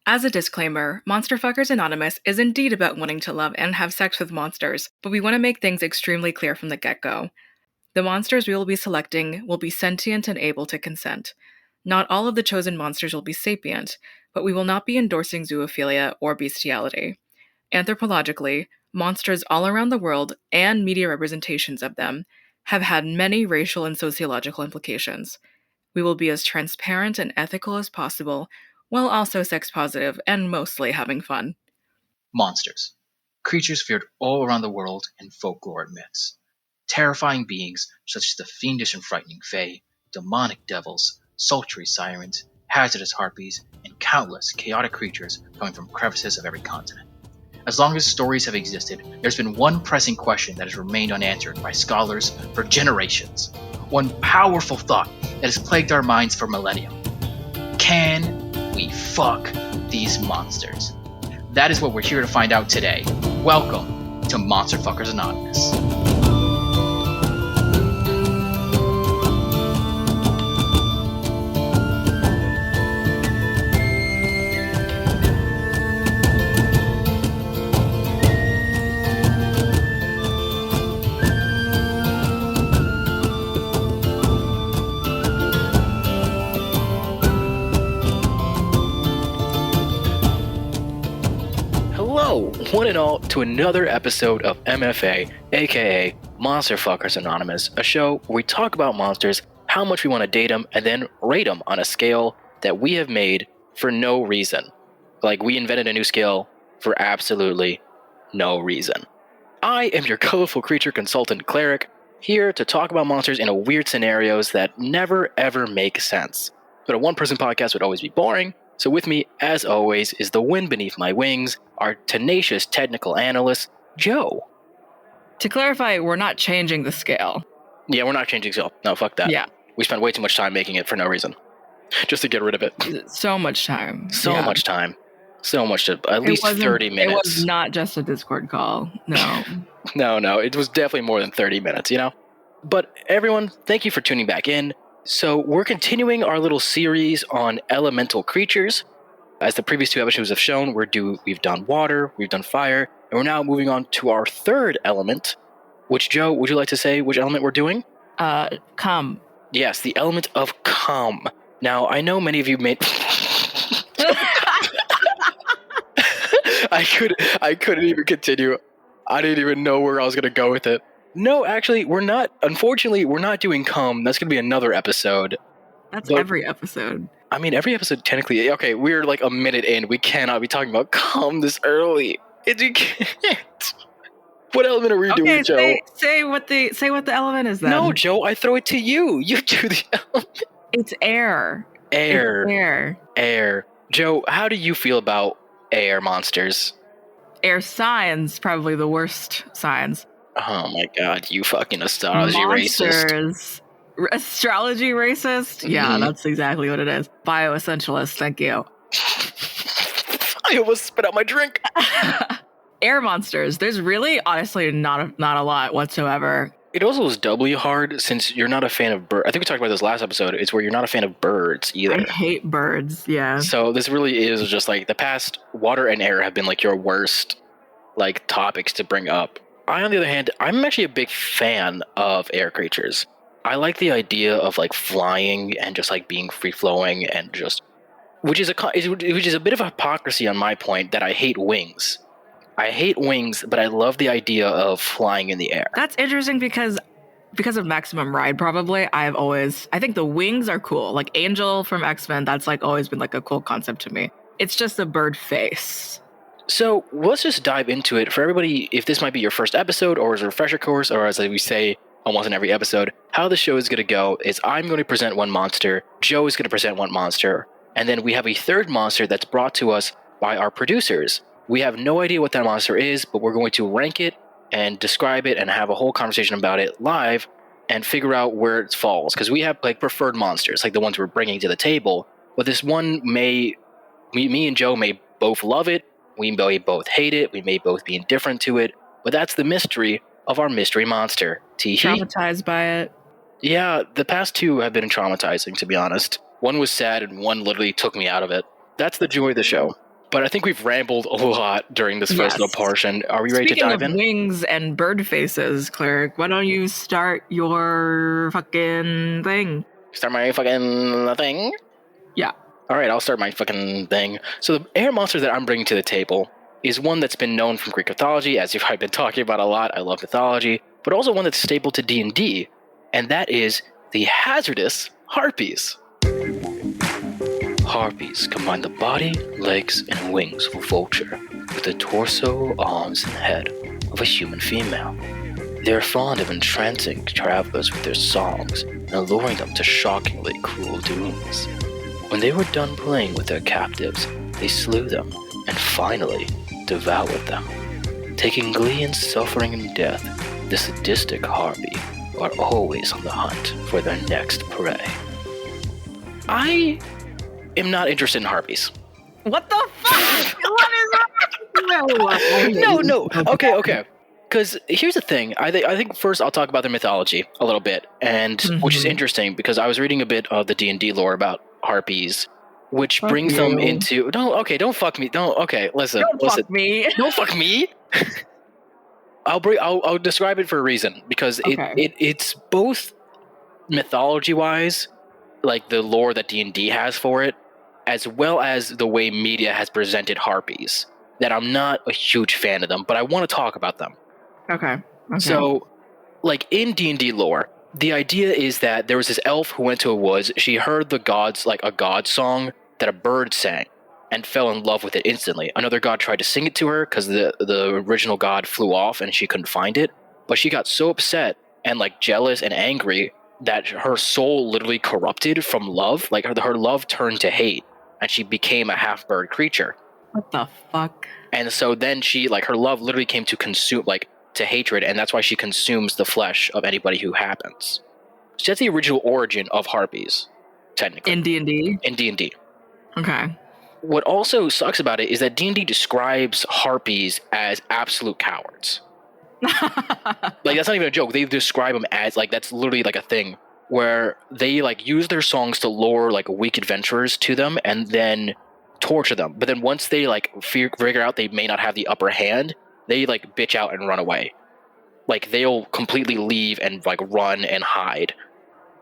As a disclaimer, Monster Fuckers Anonymous is indeed about wanting to love and have sex with monsters, but we want to make things extremely clear from the get-go. The monsters we will be selecting will be sentient and able to consent. Not all of the chosen monsters will be sapient, but we will not be endorsing zoophilia or bestiality. Anthropologically, monsters all around the world, and media representations of them, have had many racial and sociological implications. We will be as transparent and ethical as possible, while also sex positive and mostly having fun. Monsters. Creatures feared all around the world in folklore and myths. Terrifying beings such as the fiendish and frightening fae, demonic devils, sultry sirens, hazardous harpies, and countless chaotic creatures coming from crevices of every continent. As long as stories have existed, there's been one pressing question that has remained unanswered by scholars for generations. One powerful thought that has plagued our minds for millennia. Can we fuck these monsters? That is what we're here to find out today. Welcome to Monster Fuckers Anonymous. One and all to another episode of MFA, aka Monster Fuckers Anonymous, a show where we talk about monsters, how much we want to date them, and then rate them on a scale that we have made for no reason. Like we invented a new scale for absolutely no reason. I am your colorful creature consultant cleric, here to talk about monsters in a weird scenarios that never ever make sense. But a one-person podcast would always be boring. So with me, as always, is the wind beneath my wings, our tenacious technical analyst, Joe. To clarify, we're not changing the scale. Yeah, we're not changing scale. No, fuck that. Yeah. We spent way too much time making it for no reason. Just to get rid of it. So much time. So much time. So much, at least 30 minutes. It was not just a Discord call. No. No, it was definitely more than 30 minutes, you know? But everyone, thank you for tuning back in. So we're continuing our little series on elemental creatures. As the previous two episodes have shown, we've done water, we've done fire, and we're now moving on to our third element, which, Joe, would you like to say which element we're doing? Cum. Yes, the element of cum. Now, I know many of you may... I couldn't even continue. I didn't even know where I was going to go with it. No, actually, we're not. Unfortunately, we're not doing cum. That's going to be another episode. That's every episode. I mean, every episode technically. Okay, we're like a minute in. We cannot be talking about cum this early. You can't. What element are we doing, Joe? Say what the element is then. No, Joe, I throw it to you. You do the element. It's air. Air. Joe, how do you feel about air monsters? Air signs, probably the worst signs. Oh my god, you fucking astrology racist. Astrology racist? Mm-hmm. Yeah, that's exactly what it is. Bioessentialist, thank you. I almost spit out my drink. Air monsters. There's really, honestly, not a lot whatsoever. It also is doubly hard since you're not a fan of birds. I think we talked about this last episode. It's where you're not a fan of birds either. I hate birds, yeah. So this really is just like the past water and air have been like your worst like topics to bring up. I, on the other hand, I'm actually a big fan of air creatures. I like the idea of like flying and just like being free flowing and just, which is a bit of hypocrisy on my point that I hate wings. I hate wings, but I love the idea of flying in the air. That's interesting because of Maximum Ride, probably. I think the wings are cool. Like Angel from X-Men, that's like always been like a cool concept to me. It's just a bird face. So let's just dive into it for everybody. If this might be your first episode or as a refresher course, or as we say almost in every episode, how the show is going to go is I'm going to present one monster, Joe is going to present one monster, and then we have a third monster that's brought to us by our producers. We have no idea what that monster is, but we're going to rank it and describe it and have a whole conversation about it live and figure out where it falls. Because we have like preferred monsters, like the ones we're bringing to the table. But this one me and Joe may both love it. We may both hate it. We may both be indifferent to it. But that's the mystery of our mystery monster. Traumatized by it. Yeah, the past two have been traumatizing, to be honest. One was sad and one literally took me out of it. That's the joy of the show. But I think we've rambled a lot during this first little portion. Are we ready to dive in? Speaking of wings and bird faces, Cleric, why don't you start your fucking thing? Start my fucking thing? Yeah. All right, I'll start my fucking thing. So the air monster that I'm bringing to the table is one that's been known from Greek mythology, as I've been talking about a lot. I love mythology, but also one that's staple to D&D, and that is the hazardous harpies. Harpies combine the body, legs, and wings of a vulture with the torso, arms, and head of a human female. They are fond of entrancing travelers with their songs and alluring them to shockingly cruel dooms. When they were done playing with their captives, they slew them and finally devoured them. Taking glee in suffering and death, the sadistic harpy are always on the hunt for their next prey. I am not interested in harpies. What the fuck? What is that? No. Okay. Because here's the thing. I think first I'll talk about their mythology a little bit, and which is interesting because I was reading a bit of the D&D lore about harpies, which brings them into. Don't fuck me. Listen. Fuck me. Don't fuck me. I'll describe it for a reason because it's both mythology wise, like the lore that D&D has for it, as well as the way media has presented harpies. That I'm not a huge fan of them, but I want to talk about them. Okay. So, like in D&D lore, the idea is that there was this elf who went to a woods. She heard the gods, like a god song that a bird sang, and fell in love with it instantly. Another god tried to sing it to her because the original god flew off and she couldn't find it. But she got so upset and like jealous and angry that her soul literally corrupted from love. Like her love turned to hate, and she became a half-bird creature. What the fuck? And so then she, like, her love literally came to consume, like, to hatred, and that's why she consumes the flesh of anybody who happens. So that's the original origin of harpies, technically. In D&D? In D&D. Okay. What also sucks about it is that D&D describes harpies as absolute cowards. Like, that's not even a joke. They describe them as, like, that's literally, like, a thing where they, like, use their songs to lure, like, weak adventurers to them and then torture them. But then once they, like, figure out they may not have the upper hand, they, like, bitch out and run away. Like, they'll completely leave and, like, run and hide.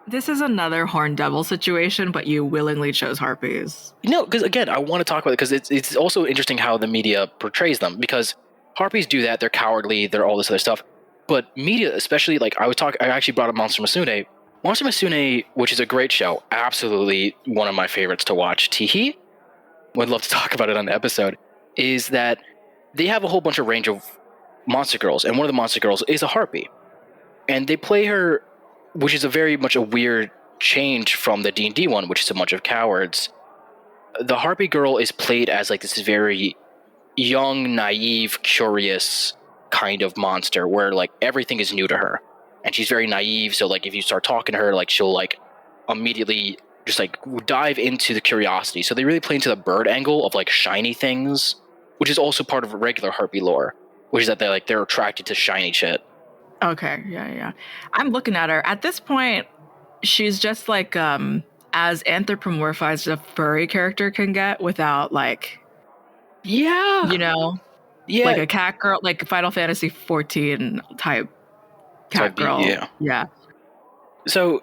This is another Horned Devil situation, but you willingly chose harpies. No, because, again, I want to talk about it because it's also interesting how the media portrays them. Because harpies do that. They're cowardly. They're all this other stuff. But media, especially, like, I actually brought up Monster Masune. Monster Masune, which is a great show, absolutely one of my favorites to watch. Teehee, would love to talk about it on the episode, is that they have a whole bunch of range of monster girls, and one of the monster girls is a harpy. And they play her, which is a very much a weird change from the D&D one, which is a bunch of cowards. The harpy girl is played as like this very young, naive, curious kind of monster where like everything is new to her. And she's very naive, so like if you start talking to her, like she'll like immediately just like dive into the curiosity. So they really play into the bird angle of like shiny things, which is also part of regular harpy lore, which is that they're attracted to shiny shit. Okay, yeah. I'm looking at her. At this point, she's just like as anthropomorphized a furry character can get without like, yeah, like a cat girl, like Final Fantasy 14 type cat girl. Yeah. So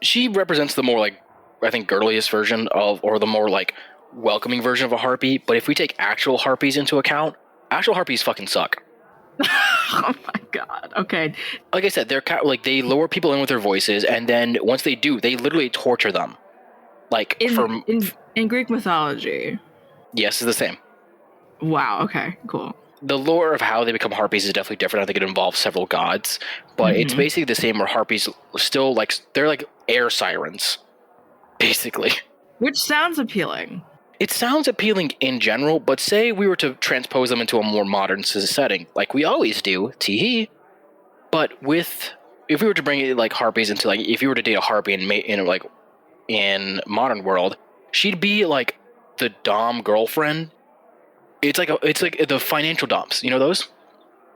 she represents the more like, I think, girliest version of, or the more like welcoming version of a harpy. But if we take actual harpies into account, actual harpies fucking suck. Oh my god. Okay. Like I said, they're like they lure people in with their voices, and then once they do, they literally torture them. Like in Greek mythology. Yes, it's the same. Wow. Okay. Cool. The lore of how they become harpies is definitely different. I think it involves several gods, but it's basically the same. Where harpies still like they're like air sirens, basically. Which sounds appealing. It sounds appealing in general, but say we were to transpose them into a more modern setting, like we always do, teehee. But if we were to bring it like harpies into like, if you were to date a harpy in modern world, she'd be like the dom girlfriend. It's like the financial doms, you know those?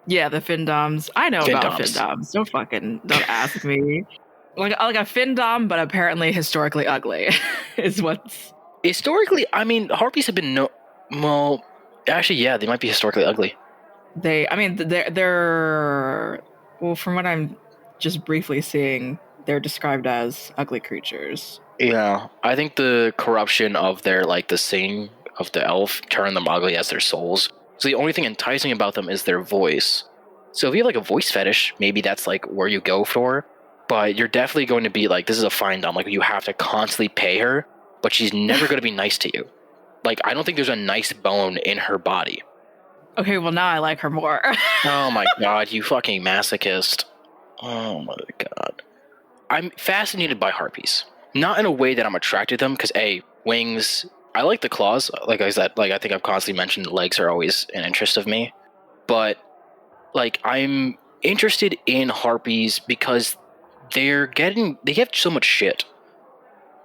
Yeah, the findoms. I know about findoms. Don't ask me. Like a findom, but apparently historically ugly is what's. Historically, I mean, harpies have been Well, actually, yeah, they might be historically ugly. They're well, from what I'm just briefly seeing, they're described as ugly creatures. Yeah, I think the corruption of their like the sing of the elf turned them ugly as their souls. So the only thing enticing about them is their voice. So if you have like a voice fetish, maybe that's like where you go for. But you're definitely going to be like, this is a fine dom. Like you have to constantly pay her, but she's never going to be nice to you. Like I don't think there's a nice bone in her body. Okay, well now I like her more. Oh my god, you fucking masochist. Oh my god. I'm fascinated by harpies. Not in a way that I'm attracted to them, because wings. I like the claws. Like I said, like I think I've constantly mentioned, legs are always an interest of me. But like I'm interested in harpies because they get so much shit.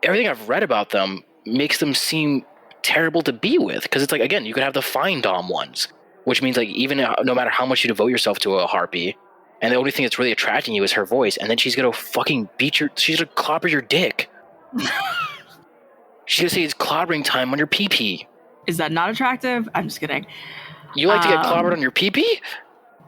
Everything I've read about them makes them seem terrible to be with, because it's like, again, you could have the fine dom ones, which means like even no matter how much you devote yourself to a harpy, and the only thing that's really attracting you is her voice, and then she's gonna fucking she's gonna clobber your dick. She's gonna say it's clobbering time on your pee-pee. Is that not attractive? I'm just kidding. You like to get clobbered on your pee-pee?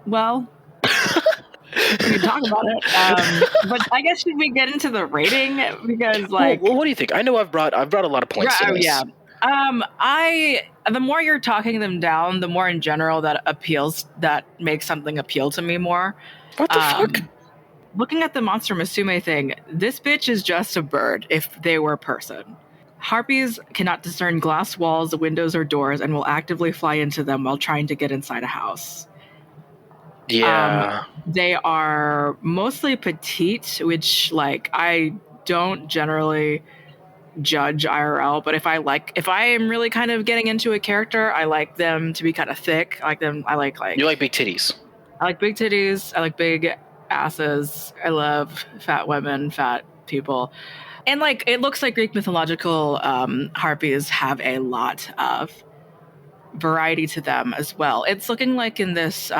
Well, we can talk about it. But I guess should we get into the rating? Because like, well, what do you think? I know I've brought a lot of points to this. Yeah. The more you're talking them down, the more in general that makes something appeal to me more. What the fuck? Looking at the Monster Musume thing, this bitch is just a bird if they were a person. Harpies cannot discern glass walls, windows, or doors and will actively fly into them while trying to get inside a house. Yeah. They are mostly petite, which like I don't generally judge IRL, but if I am really kind of getting into a character, I like them to be kind of thick. I like You like big titties. I like big titties. I like big asses. I love fat women, fat people. And like it looks like Greek mythological harpies have a lot of variety to them as well. It's looking like in this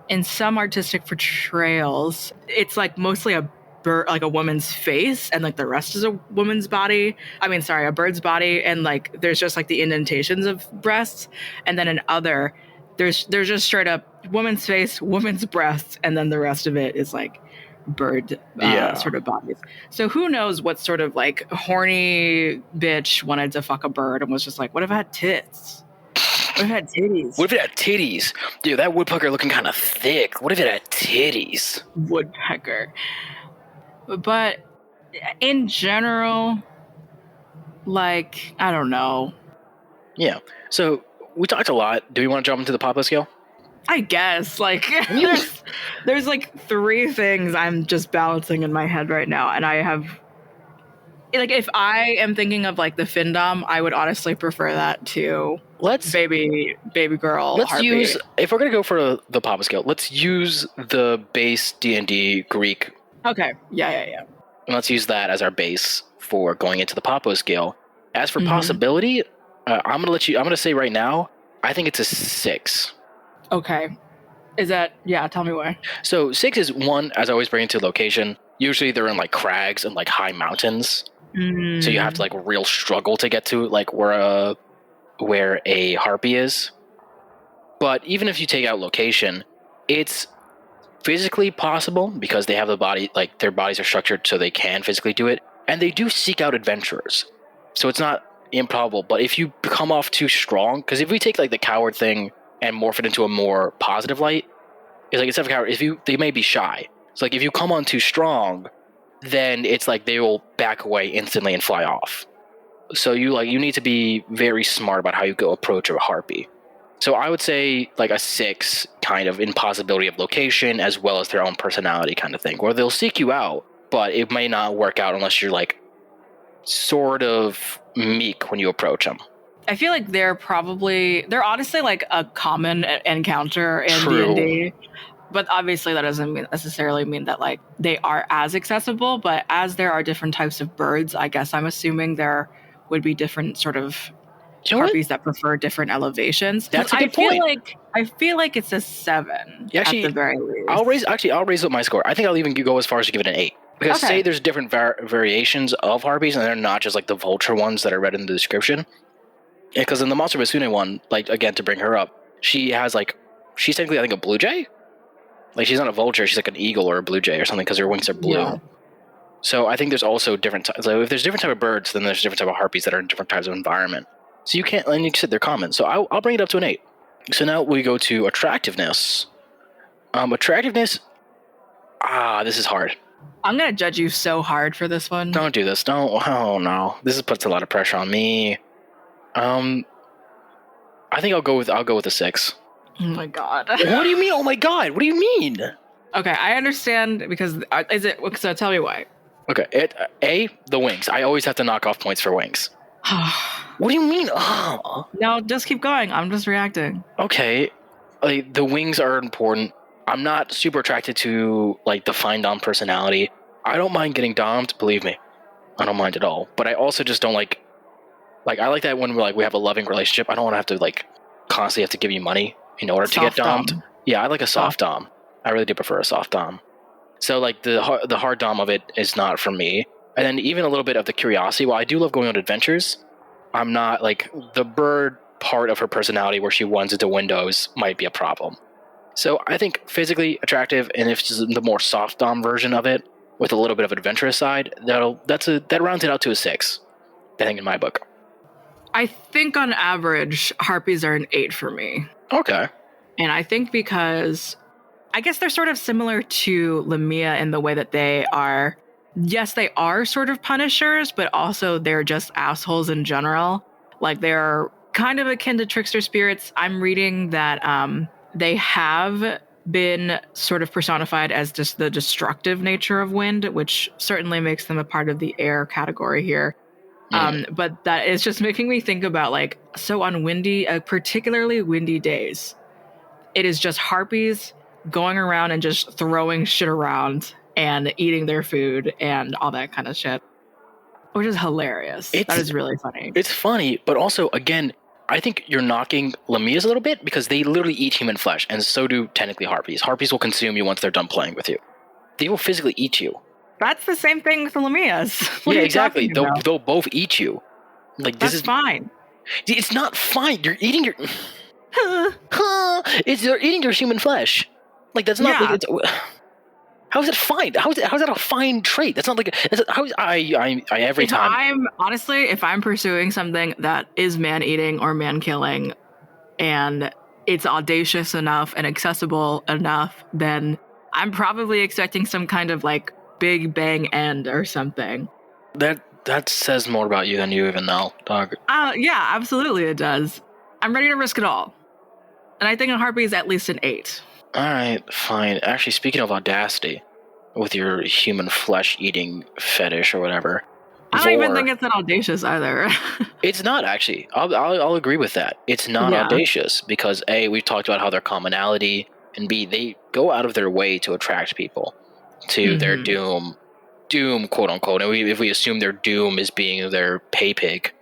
in some artistic portrayals, it's like mostly a bird, like a woman's face, and like the rest is a woman's body. A bird's body, and like there's just like the indentations of breasts, and then in other, there's just straight up woman's face, woman's breasts, and then the rest of it is like bird sort of bodies. So who knows what sort of like horny bitch wanted to fuck a bird and was just like, what if I had tits? What if it had titties? What if it had titties? Dude, that woodpecker looking kind of thick. What if it had titties? Woodpecker. But in general, like, I don't know. Yeah. So we talked a lot. Do we want to jump into the Papa scale? I guess. Like, there's like 3 things I'm just balancing in my head right now. And I have, like, if I am thinking of like the Findom, I would honestly prefer that to baby girl. Let's harpy. use, if we're going to go for the Papa scale, let's use the base D&D Greek. Okay. Yeah. And let's use that as our base for going into the Papa scale. As for possibility, I'm going to say right now, I think it's a 6. Okay. Is that, tell me why. So 6 is one, as I always bring it to location. Usually they're in like crags and like high mountains. So you have to like real struggle to get to like where a harpy is. But even if you take out location, it's physically possible because they have the body, like their bodies are structured so they can physically do it. And they do seek out adventurers. So it's not improbable. But if you come off too strong, because if we take like the coward thing and morph it into a more positive light, it's like instead of coward, they may be shy. So like if you come on too strong, then it's like they will back away instantly and fly off. So you need to be very smart about how you go approach a harpy. So I would say like a 6 kind of in possibility of location as well as their own personality kind of thing. Or they'll seek you out, but it may not work out unless you're like sort of meek when you approach them. I feel like they're honestly like a common encounter in D&D. But obviously that doesn't necessarily mean that like they are as accessible, but as there are different types of birds, I guess I'm assuming there would be different sort of harpies that prefer different elevations. That's a good point. I feel like it's a 7 at the very least. I'll raise up my score. I think I'll even go as far as to give it an 8. Because say there's different variations of harpies and they're not just like the vulture ones that are read in the description. Because in the Monster Basune one, like, again, to bring her up, she's technically, I think, a blue jay? Like, she's not a vulture, she's like an eagle or a blue jay or something, because her wings are blue. Yeah. So I think there's also different types. So if there's different type of birds, then there's different type of harpies that are in different types of environment. So you can't, and you said they're common. So I'll bring it up to an 8. So now we go to attractiveness. Attractiveness, this is hard. I'm going to judge you so hard for this one. Don't do this. Don't. Oh, no. This puts a lot of pressure on me. I think I'll go with a 6. Oh my god. What do you mean? Oh my god. What do you mean? Okay, I understand because so tell me why. Okay. The wings. I always have to knock off points for wings. What do you mean? Oh. No, just keep going. I'm just reacting. Okay. Like, the wings are important. I'm not super attracted to, like, the fine dom personality. I don't mind getting dommed, believe me. I don't mind at all. But I also just don't like I like that when we have a loving relationship. I don't want to have to, like, constantly have to give you money in order to get dommed. Dom. Yeah, I like a soft dom. I really do prefer a soft dom. So, like, the hard dom of it is not for me. And then even a little bit of the curiosity. While I do love going on adventures, I'm not, like, the bird part of her personality where she runs into windows might be a problem. So I think physically attractive, and if it's the more soft dom version of it with a little bit of adventurous side, that rounds it out to a 6. I think in my book. I think on average, harpies are an 8 for me. Okay. And I think because I guess they're sort of similar to Lamia in the way that they are. Yes, they are sort of punishers, but also they're just assholes in general. Like, they're kind of akin to trickster spirits. I'm reading that they have been sort of personified as just the destructive nature of wind, which certainly makes them a part of the air category here. But that is just making me think about, like, so on particularly windy days, it is just harpies going around and just throwing shit around and eating their food and all that kind of shit, which is hilarious. That is really funny. It's funny, but also, again, I think you're knocking Lamias a little bit because they literally eat human flesh, and so do technically harpies. Harpies will consume you once they're done playing with you. They will physically eat you. That's the same thing with the Lamias. Yeah, exactly. They'll both eat you. Like, That's fine. It's not fine. You're eating your. You're eating your human flesh. Like, that's not. Yeah. Like, how is it fine? How is that a fine trait? That's not like. If I'm pursuing something that is man eating or man killing, and it's audacious enough and accessible enough, then I'm probably expecting some kind of, like, big bang end or something. That says more about you than you even know, dog. Yeah, absolutely it does. I'm ready to risk it all. And I think a harpy is at least an 8. Alright, fine. Actually, speaking of audacity, with your human flesh eating fetish or whatever, I don't even think it's that audacious either. It's not, actually. I'll agree with that. It's not audacious because A, we've talked about how their commonality, and B, they go out of their way to attract people to their doom, quote unquote. And if we assume their doom is being their pay pig,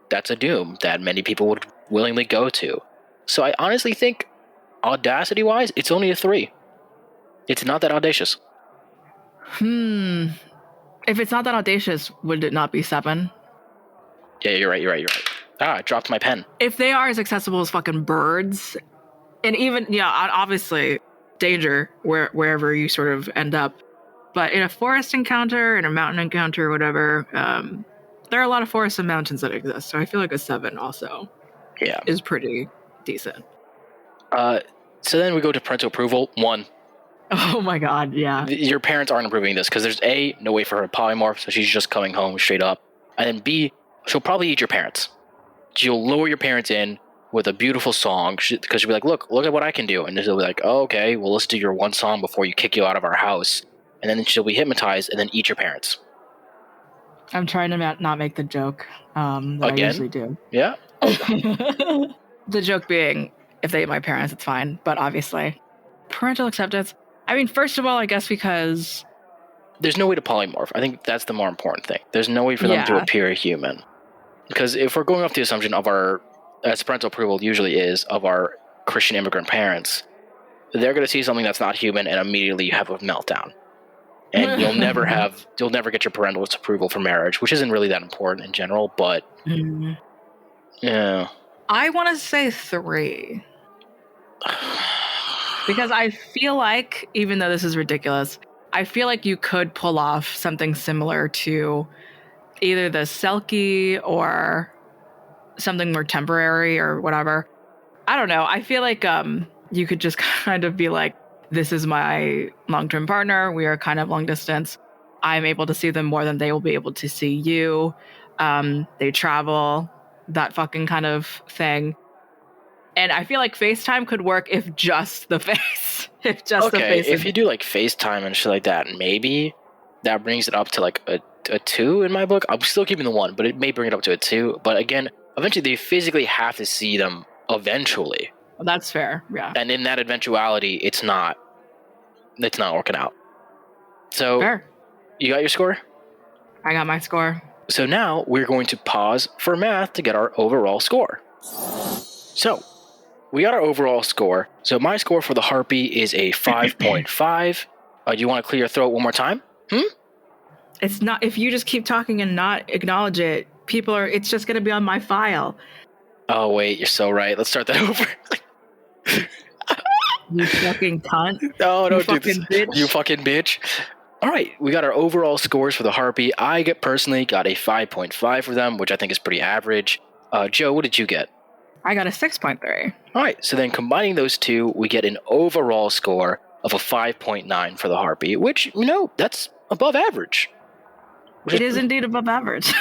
that's a doom that many people would willingly go to. So I honestly think, audacity wise, it's only a 3. It's not that audacious. If it's not that audacious, would it not be 7? Yeah, you're right. I dropped my pen. If they are as accessible as fucking birds, and even, obviously, danger wherever you sort of end up. But in a forest encounter, in a mountain encounter, or whatever, there are a lot of forests and mountains that exist. So I feel like a 7 also is pretty decent. So then we go to parental approval. 1. Oh my god, yeah. Your parents aren't approving this because there's A, no way for her to polymorph, so she's just coming home straight up. And then B, she'll probably eat your parents. She'll lure your parents in with a beautiful song because she'll be like, look at what I can do. And they'll be like, oh, okay, well, let's do your one song before you kick you out of our house. And then she'll be hypnotized and then eat your parents. I'm trying to not make the joke that Again? I usually do. Yeah? The joke being, if they eat my parents, it's fine. But obviously, parental acceptance. I mean, first of all, I guess because there's no way to polymorph. I think that's the more important thing. There's no way for them to appear human. Because if we're going off the assumption of our, as parental approval usually is, of our Christian immigrant parents, they're going to see something that's not human and immediately you have a meltdown. And you'll never get your parental approval for marriage, which isn't really that important in general, but yeah. I want to say 3. Because I feel like, even though this is ridiculous, I feel like you could pull off something similar to either the Selkie or something more temporary or whatever. I don't know. I feel like you could just kind of be like, this is my long-term partner. We are kind of long distance. I'm able to see them more than they will be able to see you. They travel, that fucking kind of thing. And I feel like FaceTime could work if just the face. If just the face. If you do like FaceTime and shit like that, maybe that brings it up to like a 2 in my book. I'm still keeping the 1, but it may bring it up to a 2. But again, eventually they physically have to see them eventually. That's fair, yeah. And in that eventuality, it's not working out. So, fair. You got your score? I got my score. So now we're going to pause for math to get our overall score. So, we got our overall score. So my score for the Harpy is a 5.5. Do you want to clear your throat one more time? It's not, if you just keep talking and not acknowledge it, it's just going to be on my file. Oh, wait, you're so right. Let's start that over. You fucking cunt. No, you don't do fucking this. Bitch. You fucking bitch. All right, we got our overall scores for the Harpy. I personally got a 5.5 for them, which I think is pretty average. Joe, what did you get? I got a 6.3. All right, so then combining those two, we get an overall score of a 5.9 for the Harpy, which, that's above average. It is indeed above average.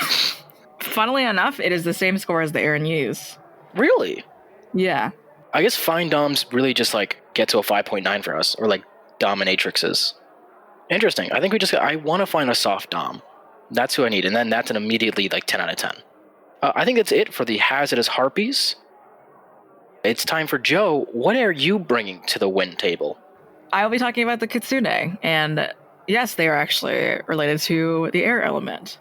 Funnily enough, it is the same score as the Aaron Hughes. Really? Yeah. I guess Fine Doms really just like get to a 5.9 for us, or like Dominatrixes. Interesting. I think I want to find a soft Dom. That's who I need, and then that's an immediately like 10 out of 10. I think that's it for the Hazardous Harpies. It's time for Joe. What are you bringing to the win table? I will be talking about the Kitsune, and yes, they are actually related to the air element.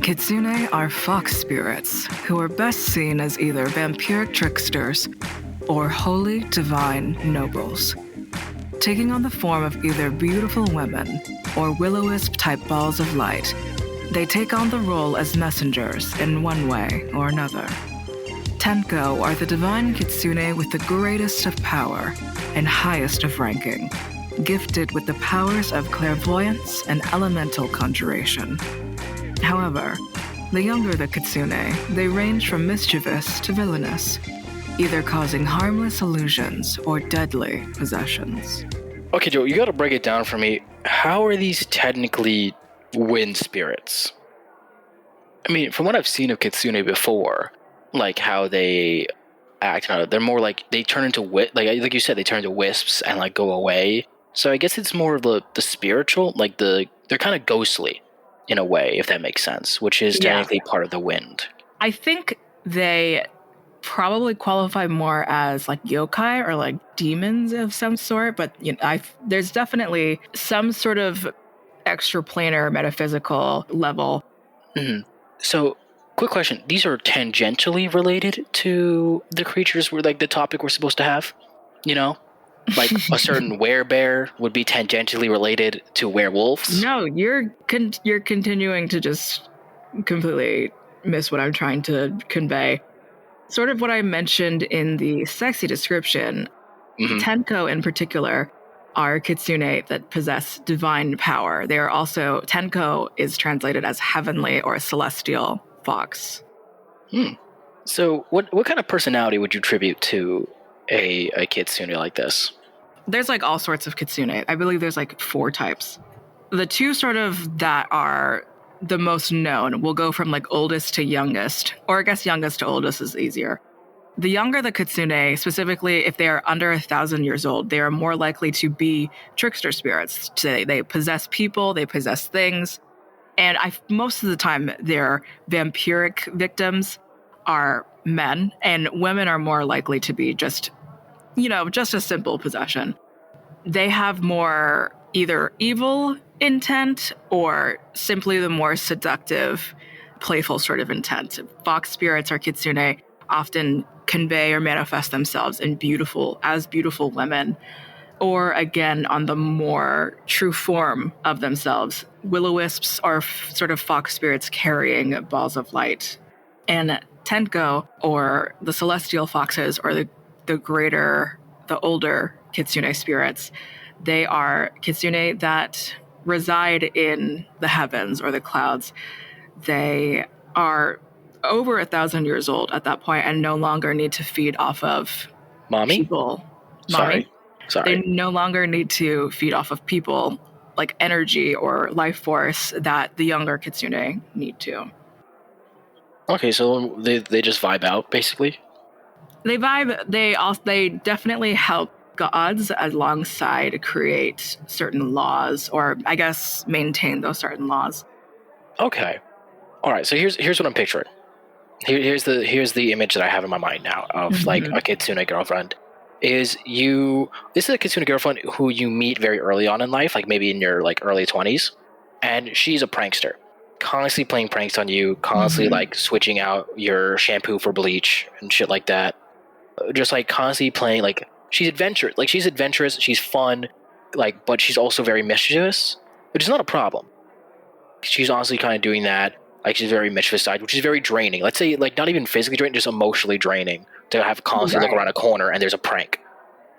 Kitsune are fox spirits who are best seen as either vampiric tricksters or holy divine nobles, taking on the form of either beautiful women or will-o-wisp type balls of light. They take on the role as messengers in one way or another. Tenko are the divine kitsune with the greatest of power and highest of ranking, gifted with the powers of clairvoyance and elemental conjuration. However, the younger the kitsune, they range from mischievous to villainous, either causing harmless illusions or deadly possessions. Okay, Joe, you gotta break it down for me. How are these technically wind spirits? I mean, from what I've seen of kitsune before, like how they act, they're more like they turn into like you said, they turn into wisps and like go away. So I guess it's more of the spiritual, like they're kind of ghostly in a way, if that makes sense, which is technically part of the wind. I think they probably qualify more as like yokai or like demons of some sort, but there's definitely some sort of extraplanar metaphysical level. Mm-hmm. So, quick question: these are tangentially related to the creatures the topic we're supposed to have. Like a certain werebear would be tangentially related to werewolves. No, you're continuing to just completely miss what I'm trying to convey. Sort of what I mentioned in the sexy description. Mm-hmm. Tenko in particular are kitsune that possess divine power. They are also, Tenko is translated as heavenly or celestial fox. So what kind of personality would you attribute to a kitsune like this? There's like all sorts of kitsune. I believe there's like 4 types. The 2 sort of that are the most known will go from like oldest to youngest, or I guess youngest to oldest is easier. The younger the kitsune, specifically if they are under 1,000 years old, they are more likely to be trickster spirits. They possess people, they possess things, and most of the time their vampiric victims are men, and women are more likely to be just a simple possession. They have more either evil intent or simply the more seductive, playful sort of intent. Fox spirits or kitsune often convey or manifest themselves in beautiful women, or again, on the more true form of themselves. Will-o-wisps are sort of fox spirits carrying balls of light. And Tenko, or the celestial foxes, or the older kitsune spirits. They are kitsune that reside in the heavens or the clouds. They are over 1,000 years old at that point and no longer need to feed off of Mommy? people. Sorry. They no longer need to feed off of people, like energy or life force, that the younger kitsune need to. Okay, so they just vibe out, basically? They vibe. They definitely help gods alongside create certain laws, or I guess maintain those certain laws. Okay. All right, so here's what I'm picturing. Here's the image that I have in my mind now of like a kitsune girlfriend. This is a kitsune girlfriend who you meet very early on in life, like maybe in your like early 20s, and she's a prankster, constantly playing pranks on you, constantly like switching out your shampoo for bleach and shit like that. Just like constantly playing, like she's adventurous, she's fun, like, but she's also very mischievous, which is not a problem. She's honestly kind of doing that. Like she's very mischievous side, which is very draining. Let's say like not even physically draining, just emotionally draining to have constantly look around a corner and there's a prank.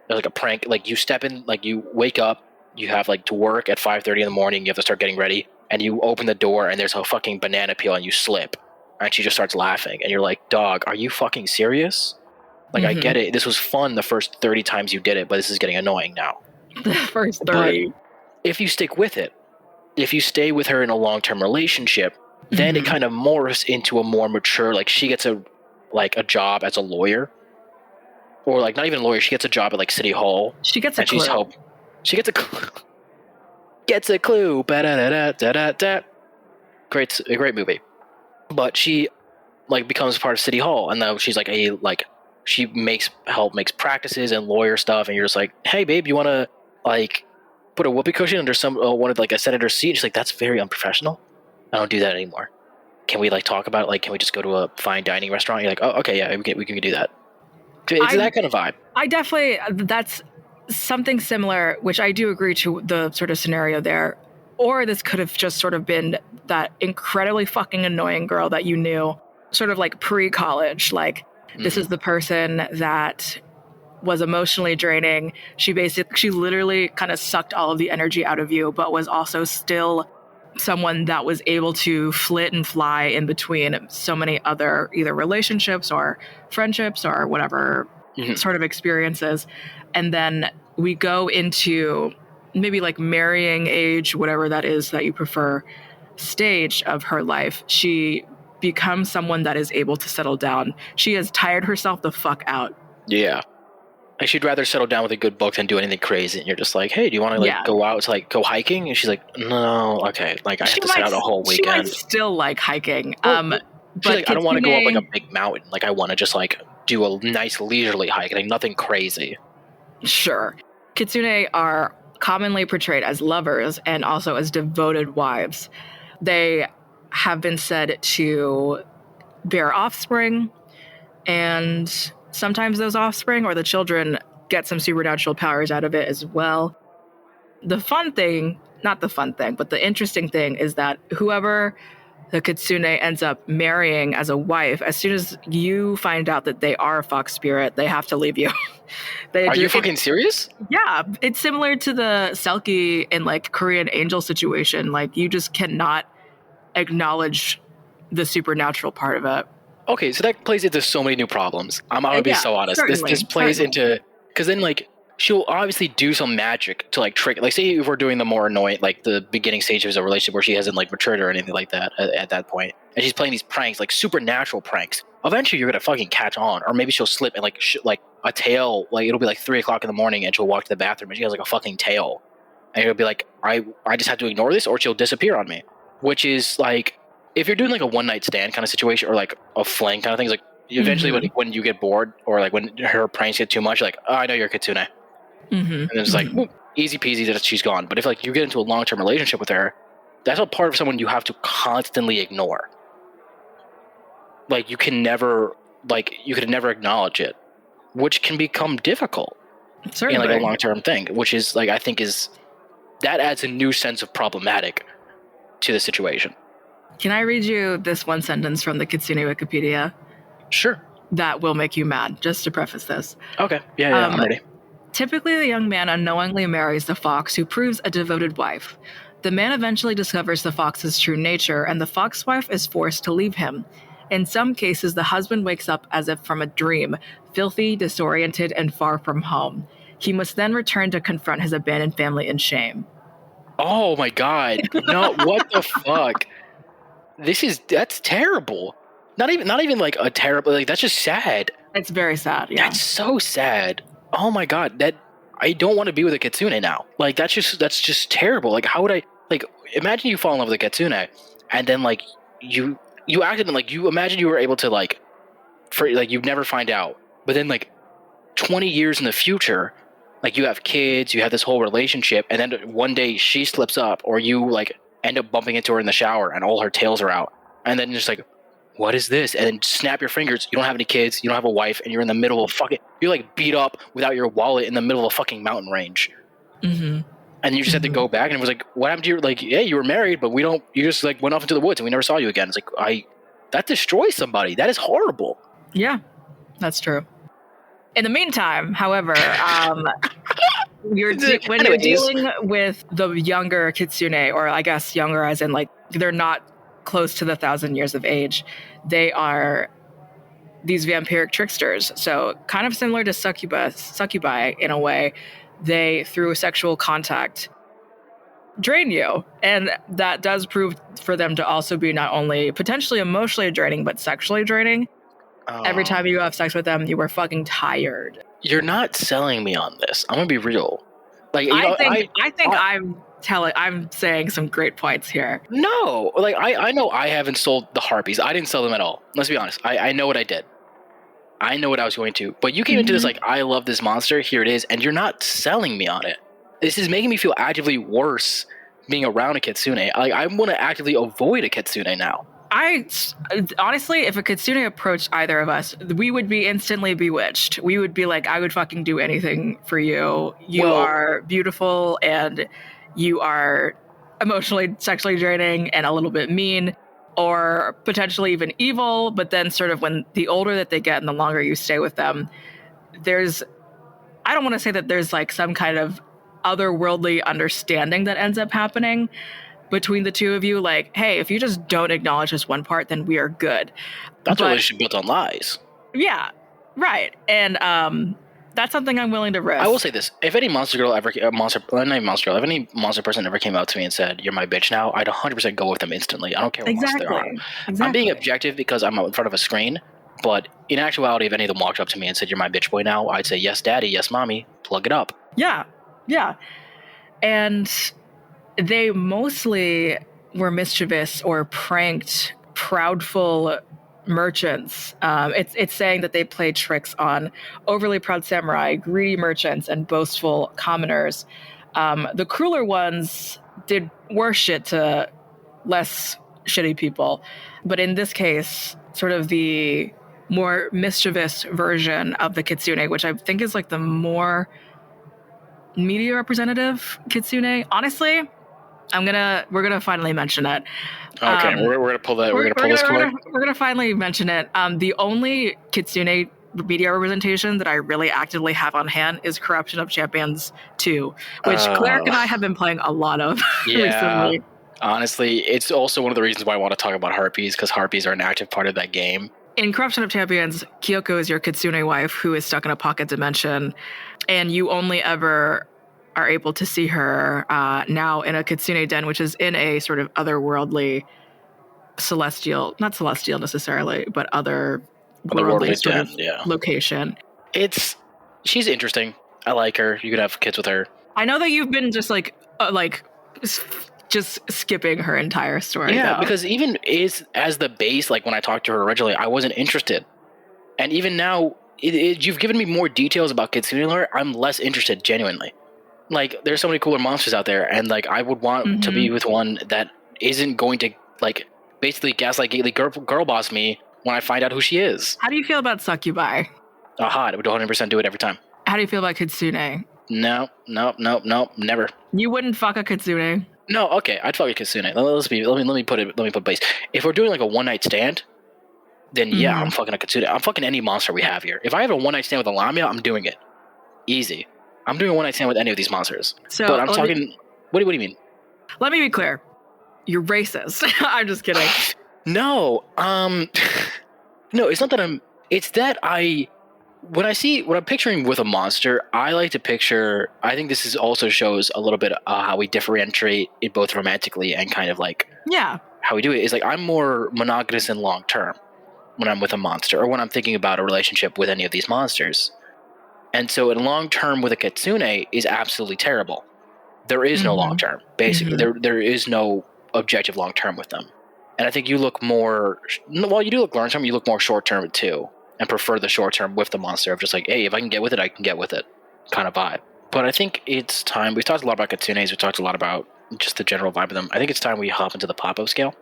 There's like a prank, like you step in, like you wake up, you have like to work at 5:30 in the morning, you have to start getting ready, and you open the door and there's a fucking banana peel and you slip. And she just starts laughing and you're like, dog, are you fucking serious? Like I get it. This was fun the first 30 times you did it, but this is getting annoying now. The first 30. But if you stick with it, if you stay with her in a long-term relationship, then it kind of morphs into a more mature, like she gets a job as a lawyer, or like not even a lawyer, she gets a job at like City Hall. She gets a clue. She gets a clue. Gets a clue. Ba-da-da-da-da-da. A great movie. But she like becomes part of City Hall, and now she's like she makes practices and lawyer stuff, and you're just like, hey babe, you want to like put a whoopee cushion under one of like a senator's seat? And she's like, that's very unprofessional. I don't do that anymore. Can we like talk about it? Like, can we just go to a fine dining restaurant? You're like, oh, okay, yeah, we can do that. It's that kind of vibe. I definitely, that's something similar, which I do agree to the sort of scenario there. Or this could have just sort of been that incredibly fucking annoying girl that you knew, sort of like pre-college. Like, this is the person that was emotionally draining. She literally kind of sucked all of the energy out of you, but was also still someone that was able to flit and fly in between so many other either relationships or friendships or whatever sort of experiences. And then we go into maybe like marrying age, whatever that is that you prefer, stage of her life. She becomes someone that is able to settle down. She has tired herself the fuck out. Yeah. Like she'd rather settle down with a good book than do anything crazy. And you're just like, hey, do you want to like go out to like go hiking? And she's like, no, okay. Like I have to sit out a whole weekend. She might still like hiking. But like, I don't want to go up like a big mountain. Like I want to just like do a nice leisurely hike, like nothing crazy. Sure. Kitsune are commonly portrayed as lovers and also as devoted wives. They have been said to bear offspring, and sometimes those offspring or the children get some supernatural powers out of it as well. The interesting thing is that whoever the kitsune ends up marrying as a wife, as soon as you find out that they are a fox spirit, they have to leave you. Are you fucking serious? Yeah, it's similar to the Selkie in like Korean angel situation. Like you just cannot acknowledge the supernatural part of it. Okay, so that plays into so many new problems. I'm gonna be so honest. This plays into, because then like she'll obviously do some magic to like trick. Like say if we're doing the more annoying, like the beginning stages of a relationship where she hasn't like matured or anything like that at that point, and she's playing these pranks, like supernatural pranks. Eventually, you're gonna fucking catch on, or maybe she'll slip and like like a tail. Like it'll be like 3 o'clock in the morning, and she'll walk to the bathroom and she has like a fucking tail, and it'll be like I just have to ignore this, or she'll disappear on me, which is like. If you're doing like a one night stand kind of situation or like a fling kind of thing, like eventually when you get bored or like when her pranks get too much, you're like, oh, I know you're a kitsune. And it's like, whoop, easy peasy that she's gone. But if like you get into a long-term relationship with her, that's a part of someone you have to constantly ignore. Like you can never acknowledge it, which can become difficult in like a long-term thing, which is like, I think that adds a new sense of problematic to the situation. Can I read you this one sentence from the Kitsune Wikipedia? Sure. that will make you mad, just to preface this. Okay. Yeah, I'm ready. Typically, the young man unknowingly marries the fox, who proves a devoted wife. The man eventually discovers the fox's true nature, and the fox wife is forced to leave him. In some cases, the husband wakes up as if from a dream, filthy, disoriented, and far from home. He must then return to confront his abandoned family in shame. Oh my god. No, what the fuck? That's terrible. Not even like a terrible, like, that's just sad. It's very sad, yeah. That's so sad. Oh my god, I don't want to be with a kitsune now. Like, that's just terrible. Like, how would I, like, imagine you fall in love with a kitsune and then like you acted like, you imagine you were able to like, for like, you'd never find out. But then like 20 years in the future, like, you have kids, you have this whole relationship, and then one day she slips up, or you like end up bumping into her in the shower and all her tails are out. And then just like, what is this? And then snap your fingers. You don't have any kids. You don't have a wife, and you're in the middle of you're like beat up without your wallet in the middle of a fucking mountain range. Mm-hmm. And you just had to go back, and it was like, what happened to you? Like, yeah, you were married, but you just like went off into the woods and we never saw you again. It's like, that destroys somebody. That is horrible. Yeah, that's true. In the meantime, however, when you're dealing with the younger kitsune, or I guess younger as in like they're not close to the 1,000 years of age, they are these vampiric tricksters. So kind of similar to succubi in a way. They, through sexual contact, drain you. And that does prove for them to also be not only potentially emotionally draining, but sexually draining. Every time you have sex with them, you were fucking tired. You're not selling me on this. I'm gonna be real. Like, I think I'm saying some great points here. No, like, I know I haven't sold the harpies. I didn't sell them at all. Let's be honest. I know what I did. I know what I was going to. But you came into this like, I love this monster. Here it is, and you're not selling me on it. This is making me feel actively worse being around a kitsune. Like, I want to actively avoid a kitsune now. Honestly, if a kitsune approached either of us, we would be instantly bewitched. We would be like, I would fucking do anything for you. You are beautiful, and you are emotionally, sexually draining, and a little bit mean, or potentially even evil. But then sort of when the older that they get and the longer you stay with them, I don't want to say that there's like some kind of otherworldly understanding that ends up happening between the two of you. Like, hey, if you just don't acknowledge this one part, then we are good. That's a relationship built on lies. Yeah, right. And that's something I'm willing to risk. I will say this: if any monster person ever came out to me and said, "You're my bitch now," I'd 100% go with them instantly. I don't care what monster they are. Exactly. I'm being objective because I'm in front of a screen. But in actuality, if any of them walked up to me and said, "You're my bitch boy now," I'd say, "Yes, daddy. Yes, mommy. Plug it up." Yeah. And they mostly were mischievous or pranked, proudful merchants. It's saying that they played tricks on overly proud samurai, greedy merchants, and boastful commoners. The crueler ones did worse shit to less shitty people. But in this case, sort of the more mischievous version of the kitsune, which I think is like the more media representative kitsune. Honestly, we're gonna finally mention it. Okay, we're gonna pull that. We're gonna pull this cord. We're gonna finally mention it. The only kitsune media representation that I really actively have on hand is Corruption of Champions 2, which Cleric and I have been playing a lot of recently. Honestly, it's also one of the reasons why I want to talk about harpies, because harpies are an active part of that game. In Corruption of Champions, Kyoko is your kitsune wife who is stuck in a pocket dimension, and you only ever are able to see her now in a kitsune den, which is in a sort of otherworldly, not celestial necessarily, but otherworldly sort of location. She's interesting. I like her. You could have kids with her. I know that you've been just just skipping her entire story. Yeah, though. Because even as the base, like when I talked to her originally, I wasn't interested. And even now, you've given me more details about Kitsune lore, I'm less interested, genuinely. Like, there's so many cooler monsters out there, and like I would want to be with one that isn't going to like basically gaslight gately girl boss me when I find out who she is. How do you feel about succubi? Hot. I would 100% do it every time. How do you feel about kitsune? No, never. You wouldn't fuck a kitsune? No, okay, I'd fuck a kitsune. Let me put base. If we're doing like a one night stand, then yeah, I'm fucking a Kitsune. I'm fucking any monster we have here. If I have a one-night stand with a Lamia, I'm doing it. Easy. I'm doing a one-night stand with any of these monsters. So but I'm talking... What do you mean? Let me be clear. You're racist. I'm just kidding. No. No, it's not that I'm... It's that when I'm picturing with a monster, I like to picture... I think this also shows a little bit how we differentiate it both romantically and kind of like... Yeah. How we do it is like I'm more monogamous and long-term when I'm with a monster or when I'm thinking about a relationship with any of these monsters. And so in long-term with a Kitsune is absolutely terrible. There is no long-term. Basically, there is no objective long-term with them. And I think you look more... Well, you do look long-term, you look more short-term too. And prefer the short-term with the monster of just like, hey, if I can get with it, I can get with it kind of vibe. But I think it's time... We've talked a lot about Kitsunes. We've talked a lot about just the general vibe of them. I think it's time we hop into the pop-up scale.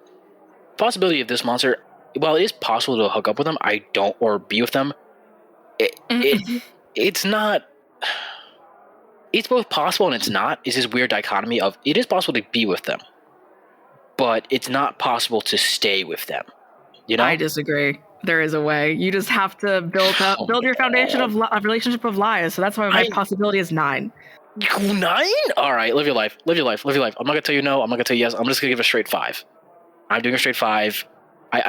Possibility of this monster... While it is possible to hook up with them, I don't... Or be with them. It's not... It's both possible and it's not. It's this weird dichotomy of it is possible to be with them, but it's not possible to stay with them. You know? I disagree. There is a way. You just have to build your foundation of relationship of lies. So that's why my possibility is 9. 9? All right, live your life. Live your life. Live your life. I'm not gonna tell you no. I'm not gonna tell you yes. I'm just gonna give a straight 5. I'm doing a straight 5.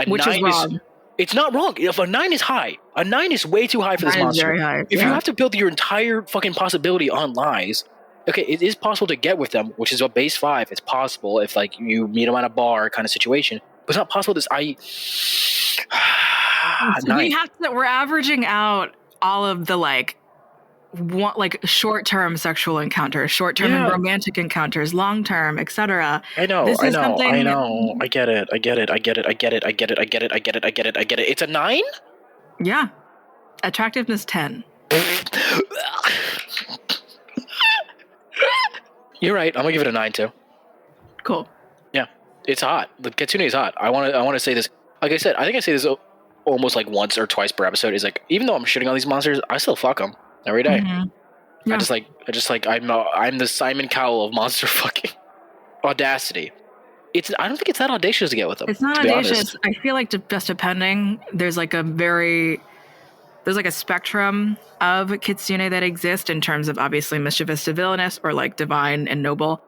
Which is wrong. It's not wrong. If a 9 is high, a 9 is way too high for this monster. Very high. If you have to build your entire fucking possibility on lies, okay, it is possible to get with them, which is a base 5. It's possible if like you meet them at a bar kind of situation, but it's not possible. We're averaging out all of the like short-term sexual encounters, short-term and romantic encounters, long-term, etc. I know. I get it. It's a 9? Yeah. Attractiveness 10. You're right. I'm gonna give it a 9 too. Cool. Yeah. It's hot. The Kitsune is hot. I wanna say this. Like I said, I think I say this almost like once or twice per episode. Is like, even though I'm shitting on these monsters, I still fuck them every day. Yeah. I'm the Simon Cowell of monster fucking audacity. I don't think it's that audacious to get with them. It's not audacious. I feel like just depending, there's like a spectrum of Kitsune that exist in terms of obviously mischievous to villainous or like divine and noble.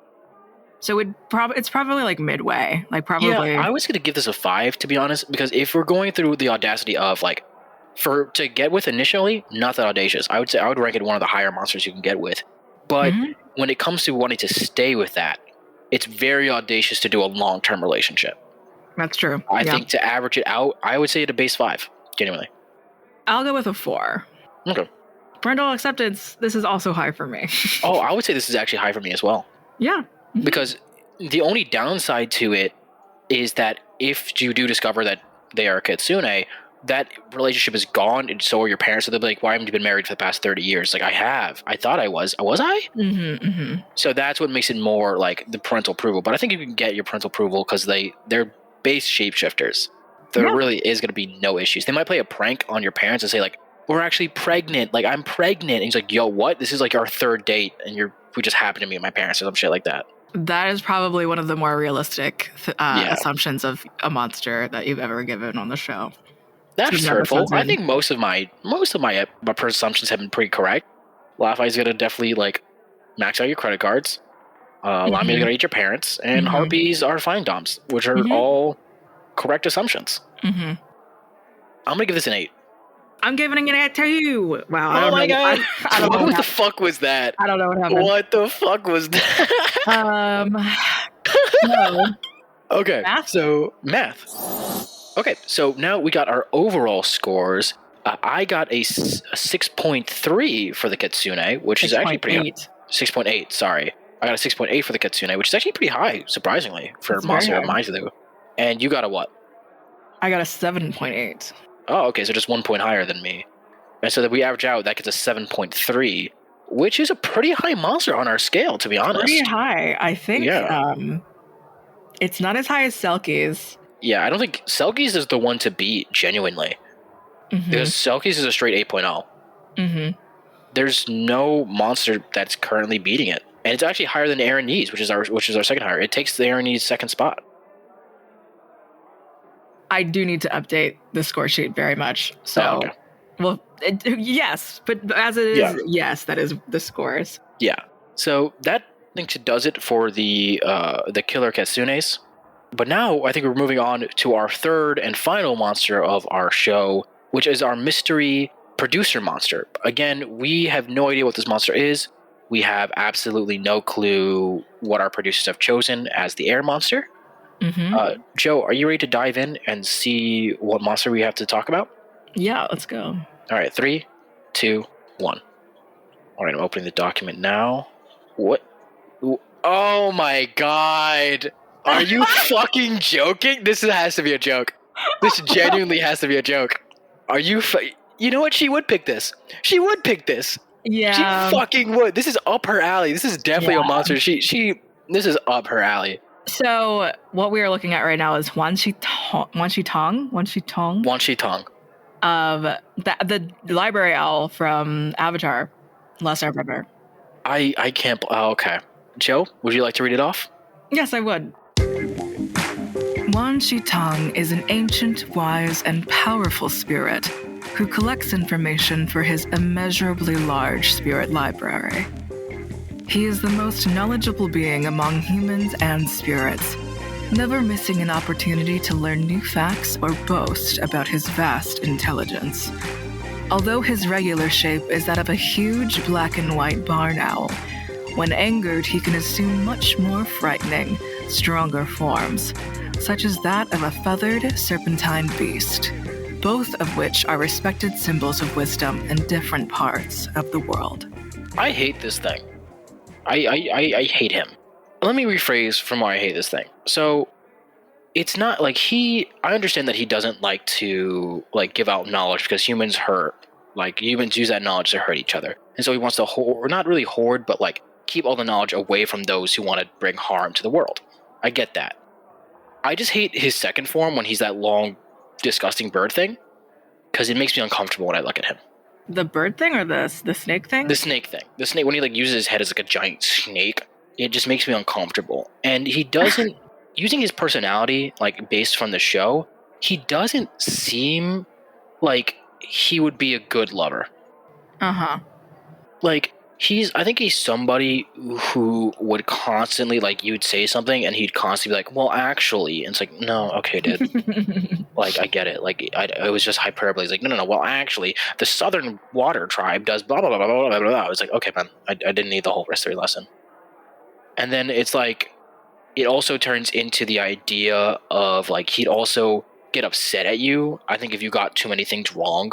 So it's probably like midway. Like probably. Yeah, I was gonna give this a 5 to be honest, because if we're going through the audacity of like, to get with initially, not that audacious. I would say I would rank it one of the higher monsters you can get with. But when it comes to wanting to stay with that, it's very audacious to do a long-term relationship. That's true. I think to average it out, I would say it a base 5, genuinely. I'll go with a 4. Okay. Parental acceptance, this is also high for me. Oh, I would say this is actually high for me as well. Yeah. Because the only downside to it is that if you do discover that they are a Kitsune, that relationship is gone, and so are your parents. So they'll be like, why haven't you been married for the past 30 years? Like, I have. I thought I was. Was I? So that's what makes it more like the parental approval. But I think you can get your parental approval because they're base shapeshifters. There really is going to be no issues. They might play a prank on your parents and say, like, we're actually pregnant. Like, I'm pregnant. And he's like, yo, what? This is like our 3rd date, and we just happened to meet my parents or some shit like that. That is probably one of the more realistic assumptions of a monster that you've ever given on the show. That's hurtful. I think most of my assumptions have been pretty correct. Laffy's gonna definitely like max out your credit cards. Lamia's gonna eat your parents, and Harpies are fine doms, which are all correct assumptions. I'm gonna give this an 8. I'm giving it an 8 to you. Wow. Oh my god! What the fuck was that? I don't know what happened. What the fuck was that? No. Okay. Math? So math. Okay, so now we got our overall scores. I got a 6.3 for the Kitsune, which is actually pretty high. 6.8, sorry. I got a 6.8 for the Kitsune, which is actually pretty high, surprisingly, for a monster of mine to do. And you got a what? I got a 7.8. Oh, okay, so just 1 point higher than me. And so that we average out, that gets a 7.3, which is a pretty high monster on our scale, to be honest. Pretty high, I think. Yeah. It's not as high as Selkie's. Yeah, I don't think Selkie's is the one to beat, genuinely. Because Selkie's is a straight 8.0. There's no monster that's currently beating it. And it's actually higher than Aaronese, which is our second higher. It takes the Aaronese second spot. I do need to update the score sheet very much. So, okay. well, yes, but as it is, yes, that is the scores. Yeah. So that I think does it for the killer Kitsunes. But now I think we're moving on to our third and final monster of our show, which is our mystery producer monster. Again, we have no idea what this monster is. We have absolutely no clue what our producers have chosen as the air monster. Mm-hmm. Joe, are you ready to dive in and see what monster we have to talk about? Yeah, let's go. All right, 3, 2, 1. All right, I'm opening the document now. What? Oh my god. Are you fucking joking? This has to be a joke. This genuinely has to be a joke. Are you you know what? She would pick this. She would pick this. Yeah. She fucking would. This is up her alley. This is definitely a monster. This is up her alley. So what we are looking at right now is Wan Shi Tong of the library owl from Avatar, Last Airbender. I can't. Oh, okay. Joe, would you like to read it off? Yes, I would. Wan Shi Tong is an ancient, wise, and powerful spirit who collects information for his immeasurably large spirit library. He is the most knowledgeable being among humans and spirits, never missing an opportunity to learn new facts or boast about his vast intelligence. Although his regular shape is that of a huge black and white barn owl, when angered he can assume much more frightening, stronger forms, such as that of a feathered serpentine beast, both of which are respected symbols of wisdom in different parts of the world. I hate this thing. I hate him. Let me rephrase from why I hate this thing. So, it's not like I understand that he doesn't like to give out knowledge because humans hurt. Humans use that knowledge to hurt each other. And so he wants to not really hoard, but keep all the knowledge away from those who want to bring harm to the world. I get that. I just hate his second form when he's that long, disgusting bird thing, because it makes me uncomfortable when I look at him. The bird thing or the snake thing? The snake thing. The snake, when he uses his head as a giant snake, it just makes me uncomfortable. And he doesn't, using his personality, based from the show, he doesn't seem like he would be a good lover. Uh-huh. I think he's somebody who would constantly, you'd say something and he'd constantly be like, well, actually, and it's like, no, okay, dude. I get it. It was just hyperbole. He's like, no, well, actually, the Southern Water Tribe does blah, blah, blah, blah, blah, blah, blah. I was like, okay, man, I didn't need the whole rest of your lesson. And then it's it also turns into the idea of, he'd also get upset at you, I think, if you got too many things wrong.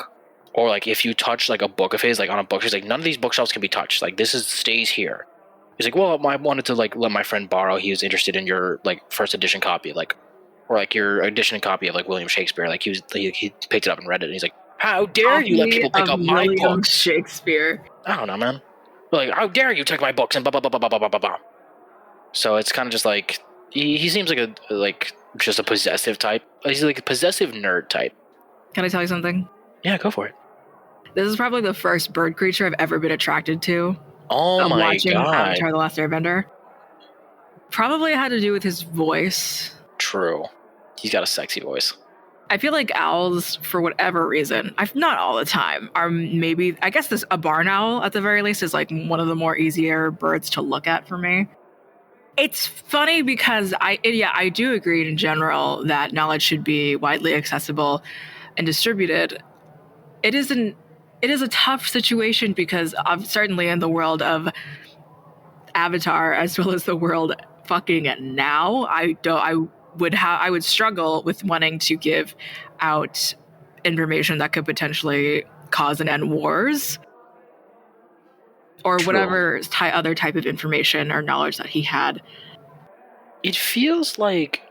Or if you touch a book of his, on a book, he's like, none of these bookshelves can be touched. This stays here. He's like, well, I wanted to let my friend borrow. He was interested in your first edition copy, or your edition copy of William Shakespeare. He picked it up and read it. And he's like, how dare you let people pick up my books? Shakespeare. I don't know, man. How dare you take my books and blah blah blah blah blah blah blah. So it's kind of just he seems like just a possessive type. He's a possessive nerd type. Can I tell you something? Yeah, go for it. This is probably the first bird creature I've ever been attracted to. Oh my watching god! Avatar: The Last Airbender. Probably had to do with his voice. True, he's got a sexy voice. I feel like owls, for whatever reason, not all the time, are maybe, I guess a barn owl at the very least is one of the more easier birds to look at for me. It's funny because I do agree in general that knowledge should be widely accessible and distributed. It is a tough situation because certainly in the world of Avatar as well as the world fucking now, I would struggle with wanting to give out information that could potentially cause and end wars or True. whatever other type of information or knowledge that he had. It feels like,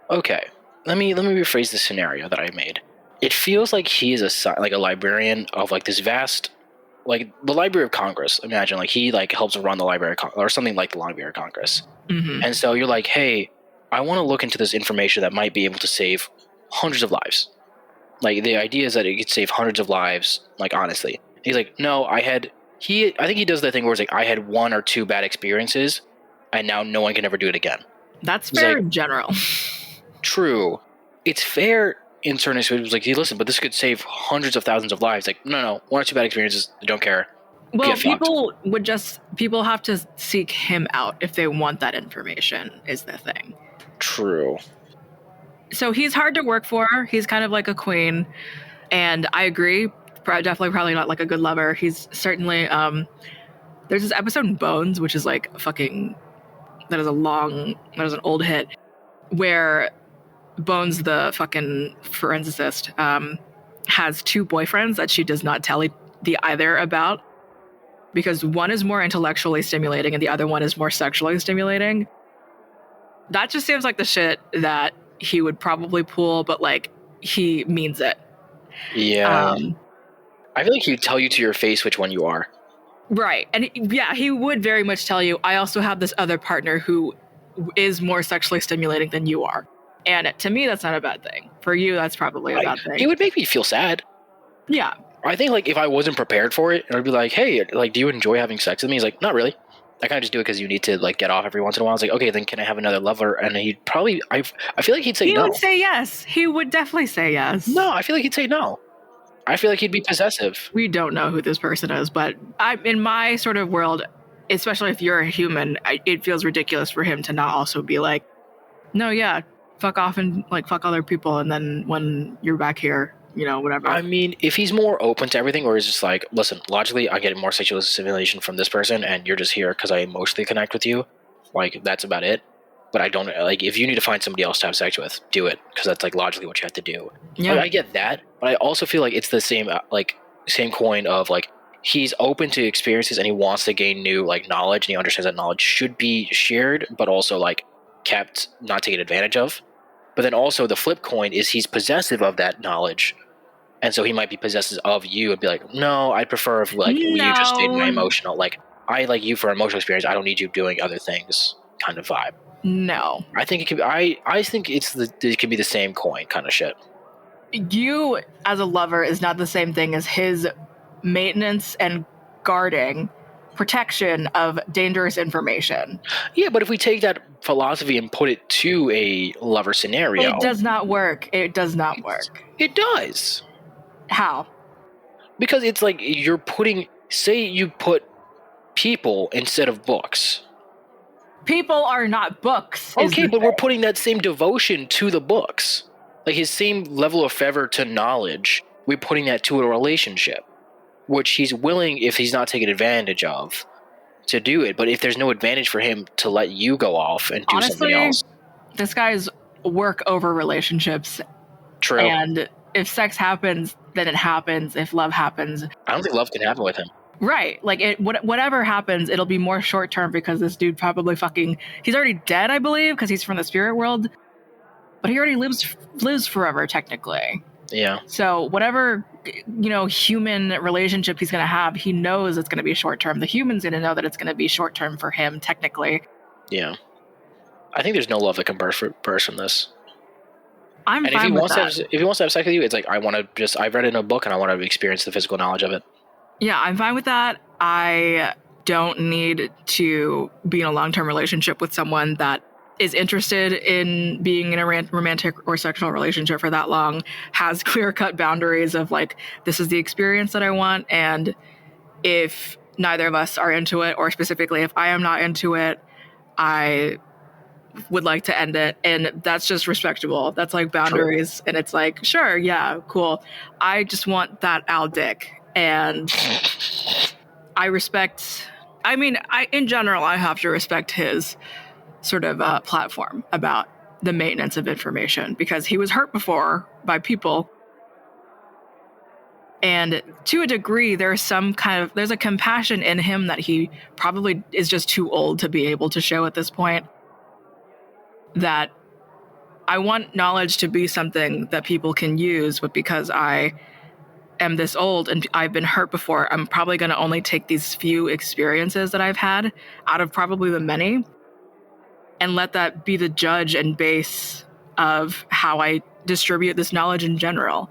okay, let me rephrase the scenario that I made. It feels like he is a librarian of this vast, the Library of Congress. Imagine he helps run the Library or something like the Library of Congress. Mm-hmm. And so you're like, hey, I want to look into this information that might be able to save hundreds of lives. The idea is that it could save hundreds of lives. Honestly, he's like, no, I think he does that thing where it's I had 1 or 2 bad experiences, and now no one can ever do it again. That's fair in general. True. it's fair in certain experiences. Like, hey, listen, but this could save hundreds of thousands of lives. Like, no, one or two bad experiences, don't care. Well, Get fucked. people have to seek him out if they want that information, is the thing. True. So he's hard to work for. He's kind of like a queen. And I agree, definitely probably not like a good lover. He's certainly, there's this episode in Bones, which is like that is an old hit, where Bones, the fucking forensicist, has two boyfriends that she does not tell the either about, because one is more intellectually stimulating and the other one is more sexually stimulating. That just seems like the shit that he would probably pull, but like he means it. Yeah. I feel like he'd tell you to your face which one you are. Right. And yeah, he would very much tell you, I also have this other partner who is more sexually stimulating than you are. And to me, that's not a bad thing. For you, that's probably a bad thing. It would make me feel sad. Yeah. I think like if I wasn't prepared for it, I'd be like, hey, like, do you enjoy having sex with me? He's like, not really. I kind of just do it because you need to like get off every once in a while. I was like, okay, then can I have another lover? And he'd probably, I feel like he'd say no. He would say yes. He would definitely say yes. No, I feel like he'd say no. I feel like he'd be possessive. We don't know who this person is, but in my sort of world, especially if you're a human, it feels ridiculous for him to not also be like, no, yeah, fuck off and like fuck other people, and then when you're back here, you know, whatever. I mean, if he's more open to everything, or is just like, listen, logically, I get more sexual stimulation from this person, and you're just here because I emotionally connect with you, like, that's about it. But I don't, like, if you need to find somebody else to have sex with, do it, because that's, like, logically what you have to do. Yeah. Like, I get that, but I also feel like it's the same, like, same coin of, like, he's open to experiences and he wants to gain new, like, knowledge, and he understands that knowledge should be shared, but also, like, kept, not taken advantage of. But then also the flip coin is he's possessive of that knowledge. And so he might be possessive of you and be like, no, I'd prefer if like you just stayed my emotional. Like, I like you for emotional experience. I don't need you doing other things kind of vibe. No. I think it could be, I think it could be the same coin kind of shit. You as a lover is not the same thing as his maintenance and guarding protection of dangerous information. Yeah, but if we take that philosophy and put it to a lover scenario, it does not work. It does not work. It does. How? Because it's like you're putting, say you put people instead of books. People are not books. Okay, but we're putting that same devotion to the books. Like his same level of fervor to knowledge, we're putting that to a relationship. Which he's willing, if he's not taken advantage of, to do it. But if there's no advantage for him to let you go off and do something else. This guy's work over relationships. True. And if sex happens, then it happens. If love happens. I don't think love can happen with him. Right. Like, whatever happens, it'll be more short term because this dude probably he's already dead, I believe, because he's from the spirit world. But he already lives forever, technically. Yeah. So whatever, human relationship he's going to have, he knows it's going to be short term. The human's going to know that it's going to be short term for him, technically. Yeah. I think there's no love that can burst from this. I'm fine with that. If he wants to have sex with you, it's like, I've read it in a book and I want to experience the physical knowledge of it. Yeah, I'm fine with that. I don't need to be in a long-term relationship with someone that is interested in being in a romantic or sexual relationship for that long, has clear-cut boundaries of like, this is the experience that I want, and if neither of us are into it, or specifically if I am not into it, I would like to end it. And that's just respectable. That's like boundaries. True. And it's like, sure, yeah, cool. I just want that Al dick. And I respect, in general, I have to respect his sort of platform about the maintenance of information, because he was hurt before by people. And to a degree, there's a compassion in him that he probably is just too old to be able to show at this point. That I want knowledge to be something that people can use, but because I am this old and I've been hurt before, I'm probably going to only take these few experiences that I've had out of probably the many and let that be the judge and base of how I distribute this knowledge in general.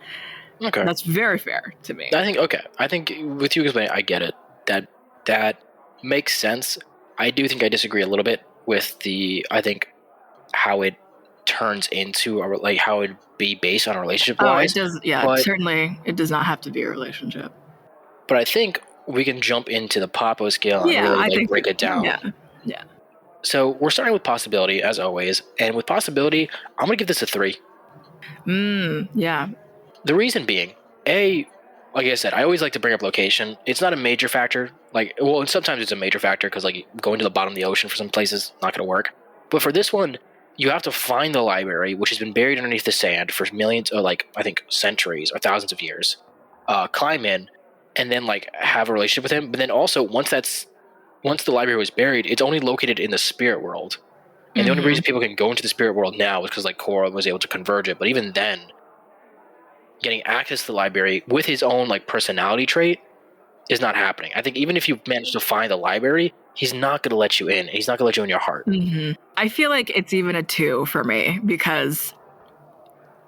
Okay. That's very fair to me. I think with you explaining, I get it. That makes sense. I do think I disagree a little bit with I think how it turns into, or like how it be based on a relationship Oh, wise. it does. Yeah, but, certainly it does not have to be a relationship. But I think we can jump into the Popo scale and Yeah, really I like think break it down. Yeah. So we're starting with possibility as always, and with possibility, I'm gonna give this a 3. Yeah. The reason being, like I said, I always like to bring up location. It's not a major factor. And sometimes it's a major factor because like going to the bottom of the ocean for some places not gonna work. But for this one, you have to find the library, which has been buried underneath the sand for millions, or like I think centuries or thousands of years. Climb in, and then like have a relationship with him. But then also once the library was buried, it's only located in the spirit world. And the only reason people can go into the spirit world now is because like Korra was able to converge it. But even then, getting access to the library with his own like personality trait is not happening. I think even if you manage to find the library, he's not going to let you in. He's not going to let you in your heart. I feel like it's even a 2 for me because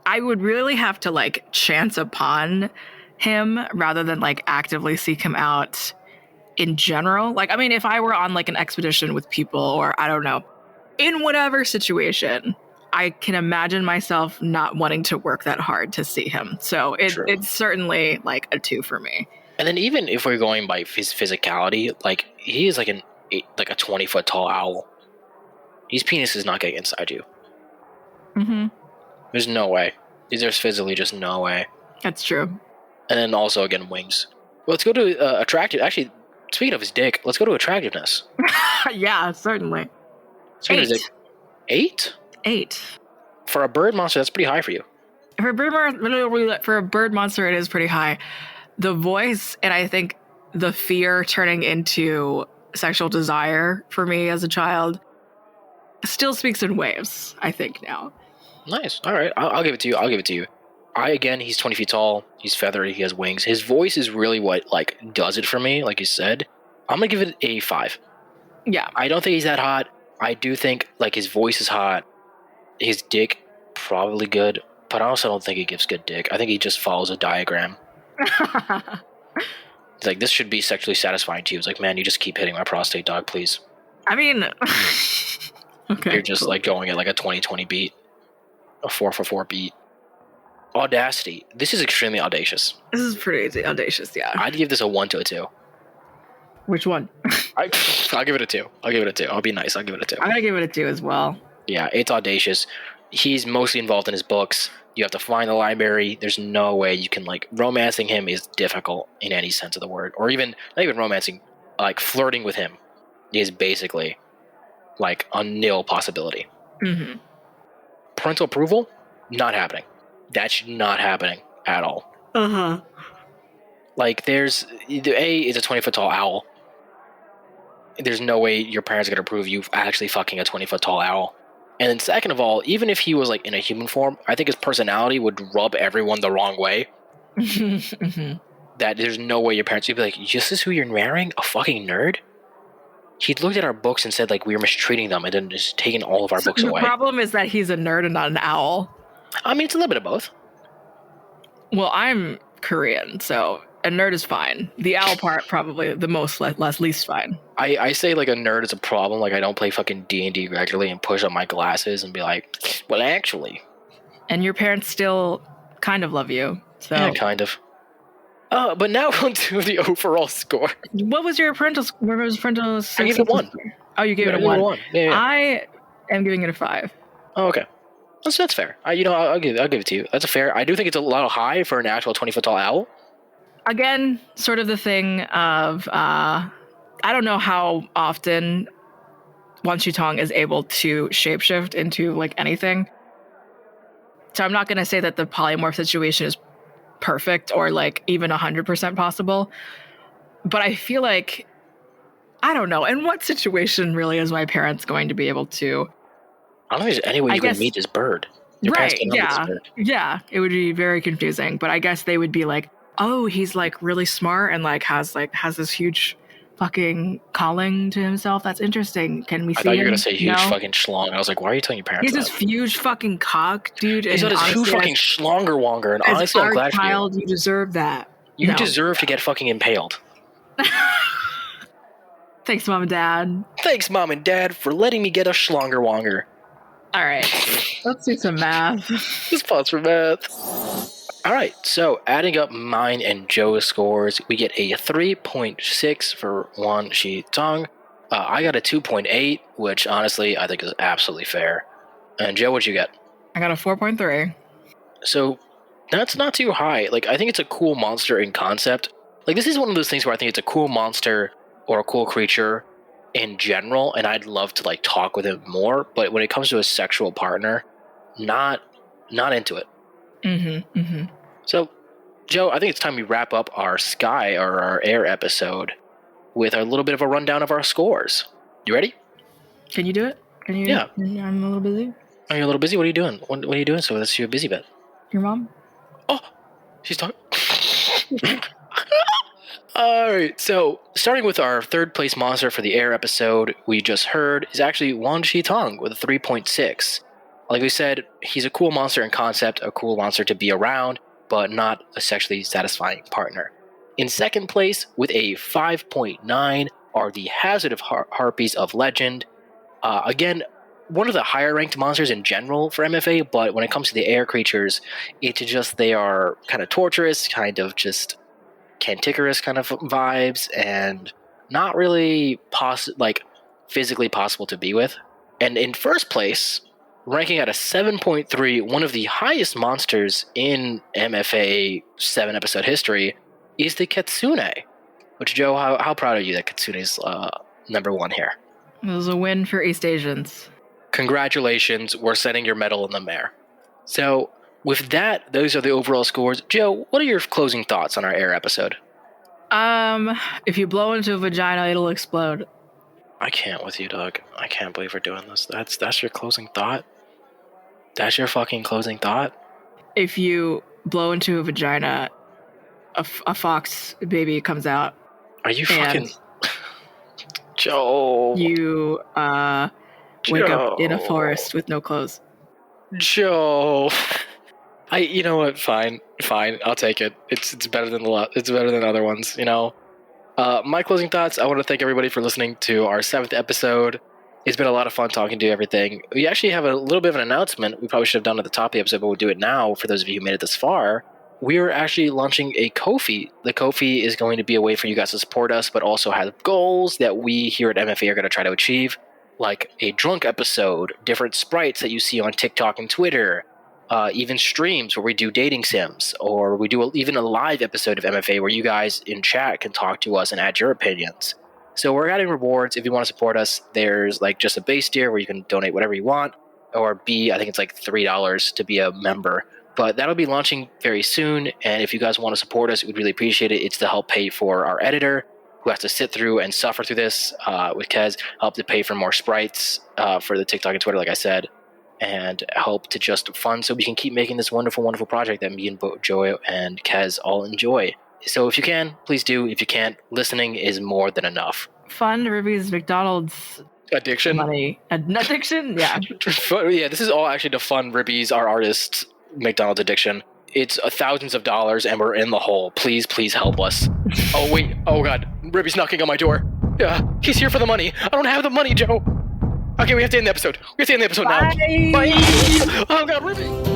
I would really have to like chance upon him rather than like actively seek him out in general. Like, I mean, if I were on like an expedition with people or I don't know, in whatever situation, I can imagine myself not wanting to work that hard to see him. So it's certainly like a 2 for me. And then even if we're going by his physicality, like he is like a 20-foot tall owl. His penis is not getting inside you. There's no way. There's physically just no way. That's true. And then also again wings. Well, let's go to attractive. Actually, speaking of his dick, let's go to attractiveness. Yeah, certainly. Speaking of his dick, 8? 8. For a bird monster, that's pretty high for you. For a bird monster, it is pretty high. The voice, and I think the fear turning into sexual desire for me as a child still speaks in waves, I think, now. Nice. All right. I'll give it to you. He's 20 feet tall. He's feathery. He has wings. His voice is really what like does it for me, like you said. I'm going to give it a 5. Yeah. I don't think he's that hot. I do think like his voice is hot. His dick, probably good. But I also don't think he gives good dick. I think he just follows a diagram. It's like, this should be sexually satisfying to you. It's like, man, you just keep hitting my prostate, dog, please. I mean, okay. You're just like going at like a 20-20 beat. A 4-4 beat. Audacity. This is extremely audacious. This is pretty audacious, yeah. I'd give this a 1 to a 2. Which one? I'll give it a 2. I'll be nice. I'll give it a 2. I'm going to give it a 2 as well. Yeah, it's audacious. He's mostly involved in his books. You have to find the library. There's no way you can, like, romancing him is difficult in any sense of the word. Or even, not even romancing, like, flirting with him is basically, like, a nil possibility. Parental approval? Not happening. That's not happening at all. Like, there's, A is a 20-foot tall owl. There's no way your parents are going to approve you actually fucking a 20-foot tall owl. And then second of all, even if he was like in a human form, I think his personality would rub everyone the wrong way. That there's no way your parents would be like, this is who you're marrying? A fucking nerd? He looked at our books and said like we were mistreating them and then just taking all of our books away. The problem is that he's a nerd and not an owl. I mean, it's a little bit of both. Well, I'm Korean, so a nerd is fine. The owl part probably the least fine. I say like a nerd is a problem. Like I don't play fucking D&D regularly and push up my glasses and be like, well, actually. And your parents still kind of love you. So yeah, kind of. But now on to the overall score. What was your parental? What was parental? I gave it a 1. Oh, you gave it a 1. Yeah. I am giving it a 5. Oh, okay. That's fair. I'll give it to you. That's a fair. I do think it's a little high for an actual 20-foot tall owl. Again, sort of the thing of I don't know how often Wan Shutong is able to shapeshift into like anything. So I'm not going to say that the polymorph situation is perfect or like even 100% possible. But I feel like, I don't know, in what situation really is my parents going to be able to? I don't think there's any way you can meet this bird. Your right, yeah. Yeah, it would be very confusing. But I guess they would be like, oh, he's like really smart and like has this huge fucking calling to himself. That's interesting. Can we see him? I thought you were going to say huge fucking schlong. I was like, why are you telling your parents that? He's this huge fucking cock, dude. He's got this huge fucking schlonger-wonger. And honestly, I'm glad for you. You deserve that. You deserve to get fucking impaled. Thanks, Mom and Dad. Thanks, Mom and Dad, for letting me get a schlonger-wonger. All right. Let's do some math. Just pause for math. All right, so adding up mine and Joe's scores, we get a 3.6 for Wan Shi Tong. I got a 2.8, which honestly I think is absolutely fair. And Joe, what'd you get? I got a 4.3. So that's not too high. Like, I think it's a cool monster in concept. Like, this is one of those things where I think it's a cool monster or a cool creature in general, and I'd love to like talk with it more. But when it comes to a sexual partner, not into it. Mm-hmm. Mm-hmm. So, Joe, I think it's time we wrap up our Sky or our Air episode with a little bit of a rundown of our scores. You ready? Can you do it? Can you? Yeah. I'm a little busy. Are you a little busy? What are you doing? What are you doing? So that's your busy bit. Your mom? Oh, she's talking. All right, so starting with our third place monster for the Air episode we just heard is actually Wan Shi Tong with a 3.6. Like we said, he's a cool monster in concept, a cool monster to be around, but not a sexually satisfying partner. In second place with a 5.9 are the Hazard of Harpies of Legend. Again, one of the higher ranked monsters in general for MFA, but when it comes to the air creatures, they are kind of torturous, kind of just cantankerous kind of vibes, and not really physically possible to be with. And in first place, ranking at a 7.3, one of the highest monsters in MFA 7-episode history, is the Kitsune. Which, Joe, how proud are you that Kitsune is number one here? It was a win for East Asians. Congratulations, we're sending your medal in the mayor. So, with that, those are the overall scores. Joe, what are your closing thoughts on our Air episode? If you blow into a vagina, it'll explode. I can't with you, Doug. I can't believe we're doing this. That's your closing thought? That's your fucking closing thought? If you blow into a vagina, a fox baby comes out. Are you fucking... Joe. You, wake up in a forest with no clothes. Joe. You know what? Fine. I'll take it. It's better than it's better than other ones. You know. My closing thoughts. I want to thank everybody for listening to our 7th episode. It's been a lot of fun talking to everything. We actually have a little bit of an announcement. We probably should have done at the top of the episode, but we'll do it now for those of you who made it this far. We are actually launching a Ko-fi. The Ko-fi is going to be a way for you guys to support us, but also have goals that we here at MFA are going to try to achieve, like a drunk episode, different sprites that you see on TikTok and Twitter, even streams where we do dating sims, or we do even a live episode of MFA where you guys in chat can talk to us and add your opinions. So we're adding rewards. If you want to support us, there's like just a base tier where you can donate whatever you want, or I think it's like $3 to be a member. But that'll be launching very soon, and if you guys want to support us, we'd really appreciate it. It's to help pay for our editor, who has to sit through and suffer through this with Kez, help to pay for more sprites for the TikTok and Twitter, like I said, and help to just fund so we can keep making this wonderful, wonderful project that me and Joe and Kez all enjoy. So if you can, please do. If you can't, listening is more than enough. Fund Ruby's McDonald's addiction. Money. Addiction? Yeah. Yeah, this is all actually to fund Ribby's, our artist, McDonald's addiction. It's thousands of dollars and we're in the hole. Please help us. Oh, wait. Oh, God. Ribby's knocking on my door. Yeah, he's here for the money. I don't have the money, Joe. Okay, we have to end the episode. We have to end the episode now. Bye. Oh, God, Ribby.